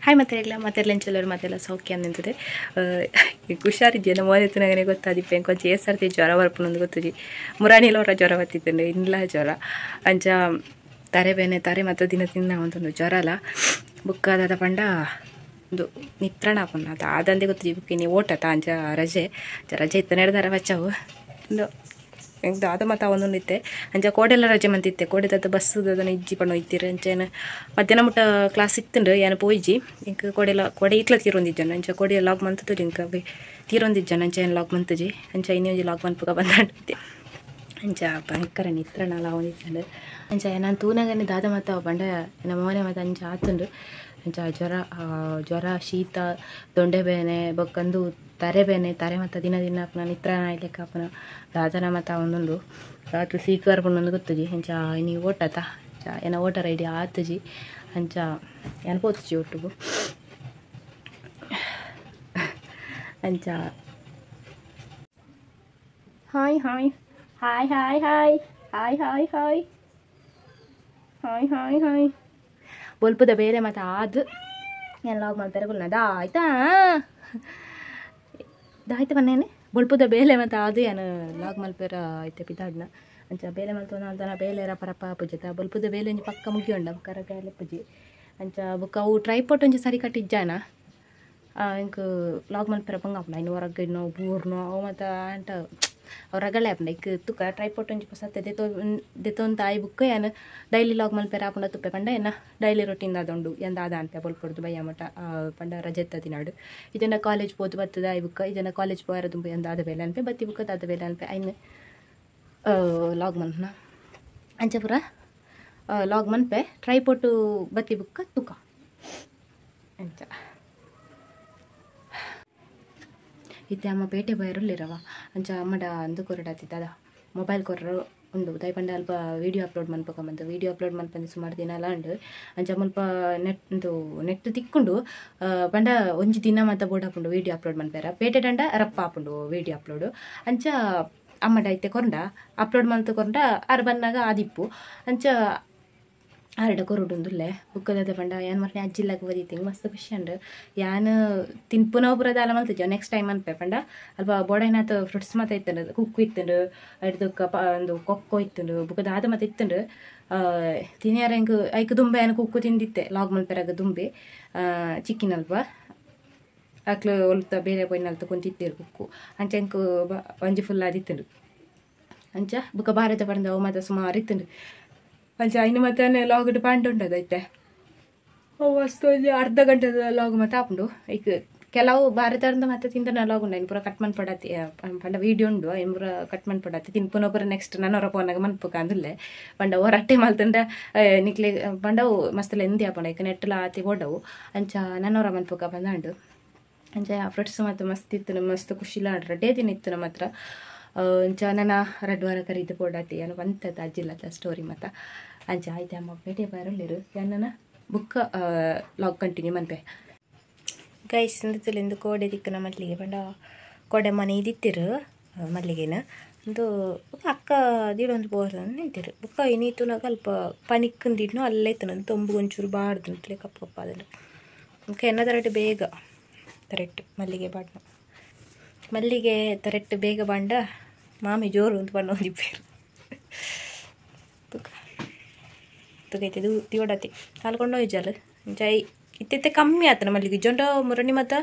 hi ಮತ್ತೆ ಲೆಂಚಲ್ಲರು ಮತ್ತೆಲ್ಲ ಸೌಖ್ಯ ಅಂದಿದೆ ಹುಷಾರಿದ್ಯಾ ಮೋದಿತ್ತಿನಾಗನೇ ಗೊತ್ತಾದಿಪ್ಪೆ ಕೊಂಚ ಸರ್ತಿ ಜ್ವರ ಬರ್ಪುನೊಂದು ಗೊತ್ತುಜಿ ಮುರಾಣಿಲವರ ಜ್ವರ ಬತ್ತಿತ್ತಂಡು ಇನ್ನಲ ಜ್ವರ ಅಂಚ ತರೆ ಬೇನೆ ತರೆ ಮತ್ತು ದಿನ ತಿನ್ನ ಒಂದು ಜ್ವರ ಅಲ್ಲ ಬುಕ್ಕಾದ ಪಂಡ ಒಂದು ನಿತ್ರಣ ಪುಣ್ಣ ಅದು ಆದಂದೆ ಗೊತ್ತುಜಿ ಬುಕ್ ಇನ್ನೇ ಓಟತ ಅಂಚ ರಜೆ ಇತ್ತು ನಡೆದಾರ ಬಚ್ಚಾವು ಒಂದು ದಾದ ಮತ್ತು ಅವೊಂದು ಇತ್ತೆ ಅಂಚ ಕೋಡೆಲ್ಲ ರಜೆ ಮಂತಿತ್ತೆ ಕೋಡೆದ ಬಸ್ಸು ಅದನ್ನು ಇಜ್ಜಿ ಪಣ್ಣು ಇತ್ತೀರಿ ಅಂಚೇನ ಮಧ್ಯಾಹ್ನ ಮುಟ್ಟ ಕ್ಲಾಸ್ ಸಿಕ್ತಂಡು ಏನು ಪೋಯ್ಜಿ ಇಂಕ ಕೋಡೆ ಇಟ್ಲ ತೀರೊಂದಿಜ್ಜನ ಅಂಚ ಕೋಡೆ ಲಾಗ್ ಮಂತದ್ದು ಇಂಕ ತೀರೊಂದಿಜ್ಜನ ಅಂಚ ಏನು ಲಾಗ್ ಮಂತಜಿ ಅಂಚ ಇನ್ನೊಂದು ಲಾಗ್ ಮಂತ್ಪುಗ ಬಂದಾಂಡಿದ್ದೆ ಅಂಚ ಭಯಂಕರ ನಿತ್ರಣ ಒಂದಿತ್ತಂಡು ಅಂಚ ನಾನು ತೂನಾಗನೆ ದಾದ ಮತ್ತು ಬಂಡ ನಮ್ಮ ಮನೆ ಮತ್ತು ಅಂಚ ಆತುಂಡು ಅಂಚ ಜ್ವರ ಶೀತ ದೊಂಡೆ ಬೇನೆ ಬೊಕ್ಕಂದು ತರೆ ಬೇನೆ ತರೆ ಮತ್ತು ದಿನ ಅಪ್ಪನ ನಿತ್ರಣ ಆಯ್ಲೆಕ್ಕ ಅಪ್ಪನ ದಾದನ ಮತ್ತು ಒಂದೊಂದು ರಾತ್ರಿ ಸೀಕರ್ ಬಂದೊಂದು ಗೊತ್ತುಜಿ ಅಂಚ ನೀವು ಓಟತ ಏನೋ ಓಟರ್ ಐಡಿ ಆತುಜಿ ಅಂಚ ಏನು ಪೋತುಜಿ ಒಟ್ಟಿಗೂ ಅಂಚ hi hi hi hi hi hi hi hi hi hi hi ಬೊಲ್ಪದ ಬೇರೆ ಮತ್ತು ಆದು ಏನು ಲಾಗ್ ಮಾಡ್ತಾರೆ ಬುಲ್ನದ ಆಯ್ತಾ ದಾಯ್ತು ಬನ್ನೇನೆ ಬೊಲ್ಪದ ಬೇಲೆ ಮತ್ತು ಅದು ಏನು ಲಾಗ್ ಮಲ್ಪೇರ ಐತೆ ಪಿದಾಡ್ನ ಅಂಚ ಬೇಲೆ ಮಲ್ತೊಂದ ಅಂತಾನ ಬೇಲೆರ ಪರಪ್ಪ ಪುಜತ ಬೊಲ್ಪದ ಬೇಲೆ ಒಂಜಿ ಪಕ್ಕ ಮುಗಿಯೊಂಡ ಕರಗಾಲೆ ಪುಜಿ ಅಂಚ ಬುಕ್ಕ ಅವು ಟ್ರೈಪೋಟ್ ಒಂಜಿ ಸರಿ ಕಟ್ಟಿಜ್ಜಾನ ಇಂಕ ಲಾಗ್ ಮಲ್ಪೇರ ಬಂಗಾಪುನ ಇನ್ನು ಹೊರಗೆ ಇನ್ನು ಬೂರ್ನು ಅವು ಮತ್ತು ಅಂಟ ಅವ್ರು ರಗಳೆ ಆಪುಂಡ ಇಕ್ ತುಕ್ಕ ಟ್ರೈಪೋಟ್ ಒಂಜಿ ಸತ್ತೆ ದೆತೊಂದು ತಾಯಿ ಬುಕ್ಕ ಏನು ಡೈಲಿ ಲಾಗ್ ಮಲ್ಪೇರ ಆಪುಂಡ ತುಪ್ಪೆ ಪಂಡ ಏನ ಡೈಲಿ ರೊಟೀನ್ ಆದೊಂಡು ಎಂದ ಆದ ಅನ್ಪೆ ಬೊಲ್ಪೊಡ್ದು ಬಯ್ಯ ಮಠ ಪಂಡ ರಜೆ ಎತ್ತದಿನಾಡು ಇದನ್ನು ಕಾಲೇಜ್ ಪೋದು ಬತ್ತದ ಆಯ್ ಬುಕ್ಕ ಇದನ್ನು ಕಾಲೇಜ್ ಪೋಯರ ತುಂಬ ಎಂದ ಆದ ಬೇಲೆ ಅನ್ಪೆ ಬತ್ತಿ ಬುಕ್ಕ ದಾದ ಬೇಲೆ ಅನ್ಪೆ ಐನು ಲಾಗ್ ಮಲ್ಪನ ಅಂಚೆ ಪುರ ಲಾಗ್ ಮನ್ಪೆ ಟ್ರೈಪೋಟು ಬತ್ತಿ ಬುಕ್ಕ ತುಕ್ಕ ಅಂಚ ಇತ್ತೆ ಅಮ್ಮ ಪೇಟೆ ಬಯರಲ್ಲಿರವ ಅಂಚ ಅಮ್ಮಡ ಅಂದು ಕೊರಡಾತಿದ್ದ ಮೊಬೈಲ್ ಕೊರ್ರು ಉಂಡು ದಯ ಪಂಡ ಅಲ್ಪ ವೀಡಿಯೋ ಅಪ್ಲೋಡ್ ಮನ್ಪಕೊಂಬಂತು ವೀಡಿಯೋ ಅಪ್ಲೋಡ್ ಮನ್ಪಂದು ಸುಮಾರು ದಿನ ಎಲ್ಲ ಉಂಡು ಅಂಚ ಮುಲ್ಪ ನೆಟ್ ತಿಕ್ಕೊಂಡು ಪಂಡ ಒಂಜಿ ದಿನ ಮತ್ತು ಬೋರ್ಡ್ ಹಾಕೊಂಡು ವೀಡಿಯೋ ಅಪ್ಲೋಡ್ ಮನ್ಪೇರ ಪೇಟೆ ದಂಡ ರಪ್ಪ ಹಾಕೊಂಡು ವೀಡಿಯೋ ಅಪ್ಲೋಡು ಅಂಚ ಅಮ್ಮಡ ಐತೆ ಕೊಂಡ ಅಪ್ಲೋಡ್ ಮಲ್ತು ಕೊಂಡ ಅರ್ ಬಂದಾಗ ಆದಿಪ್ಪು ಅಂಚ ಆರಡ ಕೊರುಡುಂದುಲ್ಲೆ ಬುಕ್ಕದ ಪಂಡ ಏನು ಮತ್ತೆ ಅಜ್ಜಿಲ್ಲಾಗ ಓದಿತ್ತು ಮಸ್ತ್ ಖುಷಿ ಅಂಡು ಯಾನು ತಿನ್ಪುನೋ ಬುರದ ಅಲ್ಲ ಮಲ್ತಿದ್ದೆ ನೆಕ್ಸ್ಟ್ ಟೈಮ್ ಅನ್ಪೆ ಪಂಡ ಅಲ್ಪ ಬೋಡೈನಾಥ ಫ್ರೂಟ್ಸ್ ಮತ್ತು ಇತ್ತಂಡು ಕುಕ್ಕು ಇತ್ತಂಡು ಹಿಡ್ದಕ್ಕ ಒಂದು ಕೊಕ್ಕೋ ಇತ್ತಂಡು ಬುಕ್ಕದ ಆದ ಮತ್ತು ಇತ್ತಂಡು ತಿನ್ಯಾರ ಹೆಂಗೆ ಐಕ್ ದುಂಬೆ ಏನು ಕುಕ್ಕು ತಿಂದಿತ್ತೆ ಲಾಗ್ ಮಲ್ಪೆರಾಗ ದುಂಬೆ ಚಿಕ್ಕಿನಲ್ಪ ಆಕ್ಲು ಒಲ್ತ ಬೇರೆ ಪೊಯ್ನಲ್ತ ಕುಂತಿತ್ತೇರು ಕುಕ್ಕು ಅಂಚ ಹೆಂಗೆ ಒಂಜಿ ಫುಲ್ ಆದಿತ್ತಂಡು ಅಂಚ ಬುಕ್ಕ ಭಾರತ ಪಂಡ ಅವು ಮತ್ತು ಸುಮಾರು ಇತ್ತಂಡು ಅಂಚ ಇನ್ನು ಮತ್ತೆ ಲಾಗ್ ಪಾಂಡ್ ಉಂಟದೈತೆ ಅಷ್ಟು ಒಂದು ಅರ್ಧ ಗಂಟೆದ ಲಾಗ್ ಮತ್ತೆ ಹಾಕೊಂಡು ಈಗ ಕೆಲವು ಭಾರತದಿಂದ ಮತ್ತೆ ತಿಂದ ಲಾಗ್ ಉಂಡು ಇನ್ನು ಪೂರ ಕಟ್ ಮನ್ಪಡತಿ ಪಂಡ ವೀಡಿಯೋ ಉಂಡು ಇನ್ನು ಪೂರ ಕಟ್ ಮನ್ಪಡತಿ ತಿನ್ಪುನ ಪೂರ ನೆಕ್ಸ್ಟ್ ನನ್ನವರ ಫೋನಾಗ ಮನ್ಪುಕ ಅಂದಿಲ್ಲೆ ಪಂಡ ಹೊರಟ್ಟೆ ಮಲ್ತಂಡ ನಿಕ್ಲೆ ಪಂಡವು ಮಸ್ತಲ್ಲ ಎಂದಿ ಹಾಕೊಂಡ ಈಗ ನೆಟ್ಟಲ ಆತಿ ಓಡವು ಅಂಚ ನನ್ನವರ ಮನ್ಪುಕ ಬಂದಾಂಡು ಅಂಚ ಫ್ರೆಂಡ್ಸ್ ಮತ್ತು ಮಸ್ತ್ ಇತ್ತು ಮಸ್ತ್ ಖುಷಿಲ್ಲ ರಡ್ಡೇ ದಿನ ಇತ್ತು ನಮ್ಮ ಹತ್ರ ಅಂಚ ನನ್ನ 2 ವಾರ ಕರೀದು ಕೊಡಾತಿ ಏನು ಬಂತದ ಅಜ್ಜಿಲ್ಲದ ಸ್ಟೋರಿ ಮತ್ತು ಅಂಚ ಆಯ್ತು ಅಮ್ಮ ಪೇಟೆ ಬರಲಿರು ನನ್ನ ಬುಕ್ ಲಾಗ್ ಕಂಟಿನ್ಯೂ ಮನ್ಪೆ ಗೈಸ್ ಇಂದು ಕೋಡೆ ದಿಕ್ಕನ ಮಲ್ಲಿಗೆ ಬಂಡ ಕೋಡೆ ಮನೆ ಇದಿತ್ತಿರು ಮಲ್ಲಿಗೆನ ಒಂದು ಅಕ್ಕ ದಿಡೊಂದು ಬೋರ್ ನಿಂತಿರು ಬುಕ್ಕ ಇನ್ನಿತ್ತು ನಾಗ ಅಲ್ಪ ಪನಿಕ್ಕಂದಿಡ್ನು ಅಲ್ಲೇ ಇತ್ತು ನಾನು ತೊಂಬು ಒಂಚೂರು ಬಾಡ್ದು ಅಂತಲೇ ಕಪ್ಪು ಕಪ್ಪ ಅದನ್ನು ಬುಕ್ಕ ಎನ್ನದರಟ್ಟು ಬೇಗ ತರೆಟ್ಟು ಮಲ್ಲಿಗೆ ಬಾಡ್ನು ಮಲ್ಲಿಗೆ ತರೆಟ್ಟು ಬೇಗ ಬಾಂಡ ಮಾಮಿ ಜೋರು ಅಂತ ಬಣ್ಣ ಒಂದಿಪ್ಪೇರು ತುಗೈತೆ ಇದು ತಿವಡತಿ ಹಾಲ್ಕೊಂಡು ಹೋಯ್ಜಲ್ ಜೈ ಇತ್ತೆ ಕಮ್ಮಿ ಆತನ ಮಲ್ಲಿಗೆ ಜೊಂಡ ಮುರಣಿ ಮತ್ತು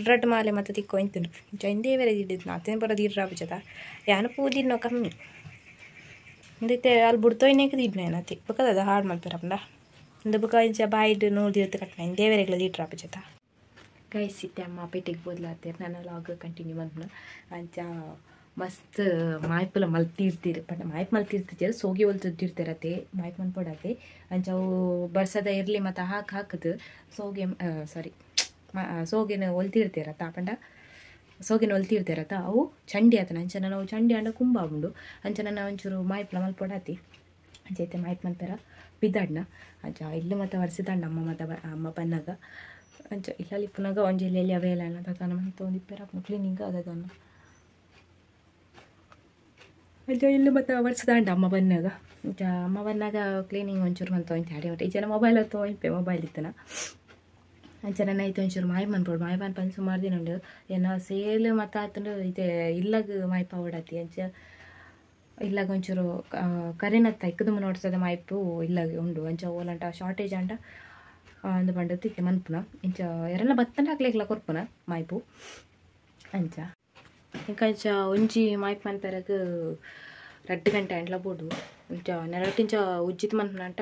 ರಡ್ಡು ಮಾಲೆ ಮತ್ತು ತಿಕ್ಕೋ ಇಂತಿದ್ರು ಜೈಂದೇ ಬೇರೆ ಇದ್ದಿದ್ದು ನಾತೇನು ಬರೋದು ಇಡ್ರ ಬಜದ ಯಾನು ಪೂದಿನೋ ಕಮ್ಮಿ ಇಂದೈತೆ ಅಲ್ಲಿ ಬಿಡ್ತೋ ಇನ್ನೇಕದ ಇಡ್ನ ಏನತಿ ಬಕ್ಕದ ಹಾಡು ಮಾಡ್ತಾರಪ್ಪ ಇಂದ ಬುಕ್ಕ ಇಂಚ ಬಾಯಿಡ್ ನೋಡಿರ್ತು ಕಟ್ನ ಇಂದೇ ಬೇರೆಗ್ಲದ ಇಡ್ರ ಬಜದ ಗೈಸ್ ಇತ್ತೆ ಅಮ್ಮ ಪೇಟೆಗೆ ಬೋದ್ಲಾತೀರಿ ನನ್ನ ಲಾಗ್ ಕಂಟಿನ್ಯೂ ಬಂದ್ನು ಅಂಚ ಮಸ್ತ್ ಮಾಯ್ಪುಲ ಮಲ್ತಿರ್ತೀರಿ ಪಂಡ ಮಾಯ್ಪ್ ಮಲ್ತಿರ್ತಿದ್ದೀರ ಸೋಗಿ ಹೊಲ್ತಿರ್ತಿರತ್ತೆ ಮಾಯ್ಪ್ ಮನ್ಪೊಡತ್ತೆ ಅಂಚ ಅವು ಬರ್ಸದ ಇರಲಿ ಮತ್ತು ಹಾಕದು ಸೋಗೆ ಸೋಗೆನ ಹೊಲ್ತಿರ್ತಿರತ್ತ ಪಂಡ ಸೋಗಿನ ಹೊಲ್ತಿರ್ತಿರತ್ತ ಅವು ಚಂಡಿ ಆತನ ಅಂಚ ನಾವು ಚಂಡಿ ಅಂಡ ಕುಂಬ ಉಂಡು ಅಂಚ ನನ್ನ ಒಂಚೂರು ಮಾಯ್ಪುಲ ಮಲ್ಪೊಡತಿ ಅಂಚೈತೆ ಮಾಯ್ಪ್ ಮನ್ಪೆರ ಬಿದ್ದಾಡ್ನ ಅಂಚ ಇಲ್ಲು ಮತ್ತು ವರ್ಸಿದಂಡ ಅಮ್ಮ ಮತ್ತು ಅಮ್ಮ ಬನ್ನಾಗ ಅಂಚ ಇಲ್ಲಲ್ಲಿ ಪುನಗ ಒಂಜಿ ಎಲ್ಲಿ ಅವೇಲ ತನ ಮತ್ತು ಒಂದು ಇಪ್ಪೇರ ಕ್ಲೀನಿಂಗ್ ಅದನ್ನು ಅಂಚ ಇಲ್ಲು ಮತ್ತು ವರ್ಸದಂಡ ಅಮ್ಮ ಬನ್ನಾಗ ಅಂಚ ಅಮ್ಮ ಬನ್ನಾಗ ಕ್ಲೀನಿಂಗ್ ಒಂಚೂರು ಅಂತ ಅಂತ ಹೇಳಿ ಈ ಜನ ಮೊಬೈಲ್ ತೊಗೊಂಡ್ಪೆ ಮೊಬೈಲ್ ಇತ್ತನ ಅಂಚನೆ ಐತೆ ಒಂಚೂರು ಮಾಯ್ ಮನ್ಪೋಡು ಮಾಯ್ ಮನ್ಪಂದು ಸುಮಾರು ದಿನ ಉಂಡು ಏನೋ ಸೇಲ್ ಮತ್ತು ಆತಂಡು ಇದೆ ಇಲ್ಲಾಗ ಮಾಯ್ಪ ಓಡಾತಿ ಅಂಚ ಇಲ್ಲಾಗ ಒಂಚೂರು ಕರಿನತ್ತ ಇಕ್ಕದು ನೋಡ್ಸದ ಮಾಯ್ಪು ಇಲ್ಲಾಗ ಉಂಡು ಅಂಚ ಓಲಂಟ ಶಾರ್ಟೇಜ್ ಅಂಟ ಅಂದು ಬಂಡು ತಿತ್ತೆ ಮನ್ಪುನ ಇಂಚ ಎರಲ್ಲ ಬತ್ತಂಡ ಹಾಕ್ಲಿಕ್ಲ ಕೊರ್ಪುನ ಮಾಯ್ಪು ಅಂಚ ಇಂಕಂಚ ಒಂಜಿ ಮಾಯ್ಪ್ ಮನ್ಪೆರಗ್ 2 ಗಂಟೆ ಅಂಟ್ಲ ಬೋಡು ಇಂಚ ನೆರಟಿಂಚ ಉಜ್ಜಿತ್ ಮನ್ಪುನಂಟ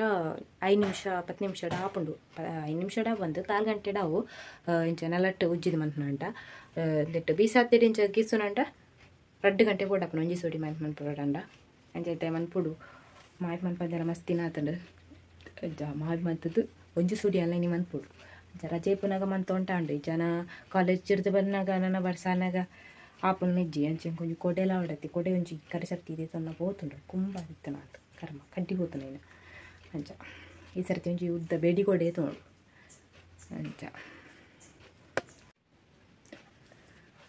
5 ನಿಮಿಷ 10 ನಿಮಿಷ ಆಪುಂಡು 5 ನಿಮಿಷ ಬಂದು 4 ಗಂಟೆ ಡಾವು ಇಂಚ ನೆಲಟ್ಟು ಉಜ್ಜಿದ್ ಮನ್ಪುನಂಟ ದೆಟ್ಟು ಬೀಸಾತ್ತಿಡ್ ಇಂಚ ಗೀಸುನಂಟ 2 ಗಂಟೆ ಬೋಡಾಪುನ ಒಂಜಿ ಸೋಡಿ ಮಾಯ್ಪ್ ಮನ್ಪುಡಂಡ ಅಂಚೈತೆ ಮನ್ಪುಡು ಮಾಯ್ಪ್ ಮನ್ಪಂದೆಲ್ಲ ಮಸ್ತ್ ತಿನ್ನಾತಂಡು ಮಾಯ್ಪ್ ಮನ್ಪದ್ದು ಒಂಜಿ ಸೋಡಿ ಅಲ್ಲ ನೀ ಮನ್ಪುಡು ರಜೆ ಪುನಾಗ ಮಂತೊಂಟಾಂಡು ಜನ ಕಾಲೇಜ್ ಚಿರ್ದು ಬಂದಾಗ ನನ್ನ ಬರ್ಸಾನಾಗ ಆಪುನ ನೆಜ್ಜಿ ಅಂಚೆ ಕೊಂಚ ಕೊಡೆಲ ಆಡತಿ ಕೊಡೆ ಒಂಜಿ ಕಡೆ ಸರ್ತಿ ಇದೆ ತೊನ್ನ ಹೋತುಂಡು ಕುಂಬ ಇತ್ತನ ಅಂತ ಕರ್ಮ ಕಡ್ಡಿ ಹೋತುನ ಏನು ಅಂಚ ಈ ಸರ್ತಿ ಒಂಜಿ ಉದ್ದ ಬೇಡಿ ಕೊಡೆ ತೊಗೊಂಡು ಅಂಚ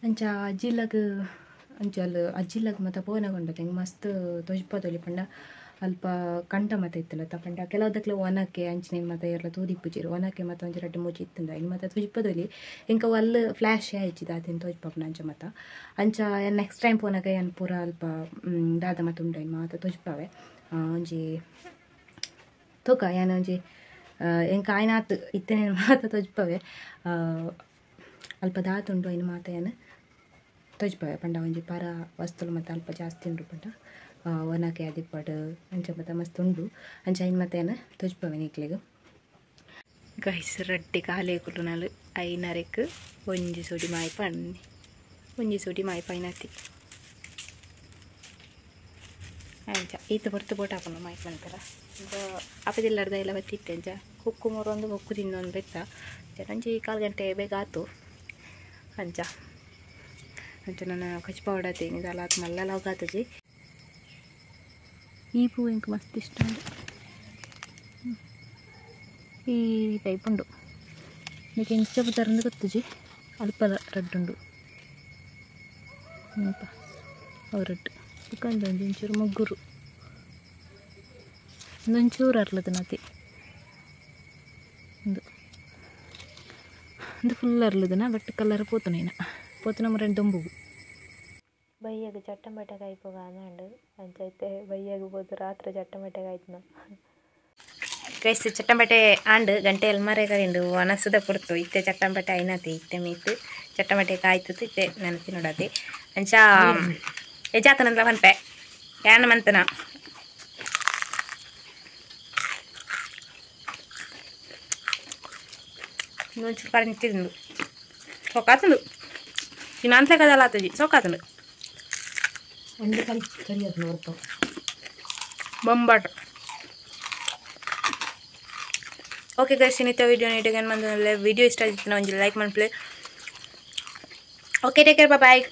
ಅಂಚ ಅಜ್ಜಿಲಗ್ ಅಂಚಲ್ ಅಜ್ಜಿಲಗ್ ಮತ್ತು ಪೋನಗೊಂಡು ಹೆಂಗೆ ಮಸ್ತ್ ತೊಜ್ಪ ತೊಲಿಪಂಡ ಅಲ್ಪ ಕಂಟ ಮತ್ತು ಇತ್ತಲ್ಲ ತಪಂಡ ಕೆಲವದಕ್ಲೆ ಒನಕ್ಕೆ ಅಂಚಿನ ಮತ್ತು ಎಲ್ಲ ತೂದಿಪ್ಪುಜಿರು ಒನಕ್ಕೆ ಮತ್ತು ಒಂಜಿ 2-3 ಇತ್ತಂಡ ಇನ್ನು ಮತ್ತು ತುಜ್ಪದೊಲಿ ಇಂಕ ಒಲ್ಲು ಫ್ಲ್ಯಾಶ್ ಆಯ್ಚಿದ ಅದೇನು ತೊಜ್ಪಪ್ಪನ ಅಂಚ ಮತ್ತು ಅಂಚ ನೆಕ್ಸ್ಟ್ ಟೈಮ್ ಪೋನಾಗ ಏನು ಪೂರ ಅಲ್ಪ ದಾದ ಮತ್ತು ಉಂಡು ಇನ್ನು ಮಾತ ತೊಜ್ಪವೆ ಒಂಜಿ ತೂಕ ಏನು ಒಂಜಿ ಎಂಕ ಆಯ್ನಾತು ಇತ್ತೇನೇನು ಮಾತ ತೊಜ್ಪವೆ ಅಲ್ಪ ದಾತುಂಡು ಇನ್ನು ಮಾತ ಏನು ತೊಜ್ಪವೆ ಪಂಡ ಒಂಜಿ ಪರ ವಸ್ತುಲು ಮತ್ತು ಅಲ್ಪ ಜಾಸ್ತಿ ಉಂಡು ಪಂಡ ಒನಕೆ ಅದಿಪ್ಪಡು ಅಂಚ ಮತ್ತು ಮಸ್ತ್ ಉಂಡು ಅಂಚ ಇನ್ನು ಮತ್ತೆ ಏನು ತೊಜ್ಪವೆ ನೀಕ್ಲೆಗ್ ಗೈಸ್ ರಡ್ಡಿ ಕಾಲೇ ಕುಲು ಐನರೆಕ್ ಒಂಜಿ ಸೋಡಿ ಮಾಯ್ಪ ಅನ್ನಿ ಒಂಜಿ ಸೋಡಿ ಮಾಯ್ಪ ಐನತಿ ಅಂಚ ಈತ ಹೊರ್ತು ಬೋಟ್ ಹಾಕೋಣ ಮಾಯ್ಪ ಅಂತಾರ ಅಂಚ ಅಪದಿಲ್ಲಾರ್ದ ಎಲ್ಲ ಬತ್ತಿತ್ತೆ ಅಂಚ ಕುಕ್ಕು ಮೊರೊಂದು ಕೊಕ್ಕು ತಿನ್ನೊಂದು ಬೆತ್ತ ಒಂಜಿ 4 ಗಂಟೆ ಬೇಗ ಆತು ಅಂಚ ಅಂಚ ನಾನು ಕಚ್ಪ ಹೊಡತಿ ಇದಲ್ಲ ಆತು ಮಲ್ಲ ಹೋಗಾತಜಿ ಈ ಪೂ ಇಂಕ ಮಸ್ತ್ ಇಷ್ಟ ಉಂಡು ಈ ಟೈಪ್ ಉಂಡು ಇದಕ್ಕೆ ಇಂಚ ತರಂದು ಗೊತ್ತುಜಿ ಅಲ್ಪ ರೆಡ್ ಉಂಡು ಅವು ರೆಡ್ ಇದಕ್ಕೊಂದು ಒಂಚೂರು ಮುಗ್ಗುರು ಒಂಚೂರು ಅರ್ಲದು ನತಿ ಒಂದು ಫುಲ್ ಅರ್ಲದನ ಬಟ್ ಕಲರ್ ಪೋತುನ ಮರ ದೊಂಬು ಬೈಯಾಗ ಚಟ್ಟಂಬಟ್ಟೆಗೆ ಆಯ್ಪೋಗ ಅಂದು ಅಂಚೈತೆ ಬೈಯಾಗ ಬೋದು ರಾತ್ರಿ ಚಟ್ಟಂಬಟ್ಟೆಗೆ ಆಯ್ತು ಗೈಸ್ ಚಟ್ಟಂಬಟ್ಟೆ ಆಂಡು ಗಂಟೆ ಎಲ್ಮರೆ ಕರಿಂಡು ಒನಸದ ಕೊಡ್ತು ಇತ್ತೆ ಚಟ್ಟಂಬಟ್ಟೆ ಐನತಿ ಇತ್ತೆ ಮೀತು ಚಟ್ಟಂಬಟ್ಟೆ ಕಾಯ್ತು ಇತ್ತೆ ನೆನಪಿ ನೋಡತಿ ಅಂಚ ಎಜಾತನಂತ ಮನ್ಪೆ ಯಾನ ಮಂತನ ಇನ್ನೊಂಚೂರು ಕಡೆ ನಿಂತಿದ್ದು ಸೊಕ್ಕಾತಂದು ಇನ್ನು ಅಂತಲೇ ಕದಲ್ಲ ಆತಜಿ ಸೊಕ್ಕಾತಂದು ಒಂದು ಕರಿ ಅದು ನೋಡ್ತಾವೆ ಬೊಂಬಾಟ ಓಕೆ ಗೈಸ್ ಇನ್ನಿತ್ತ ವಿಡಿಯೋ ನೀಟಾಗಿ ಏನು ಬಂದ ವಿಡಿಯೋ ಇಷ್ಟ ಆಗಿತ್ತು ಒಂದು ಲೈಕ್ ಮಾಡ್ಪ್ಲೇ ಓಕೆ ಟೇಕ್ ಕೇರ್ ಬಾಯ್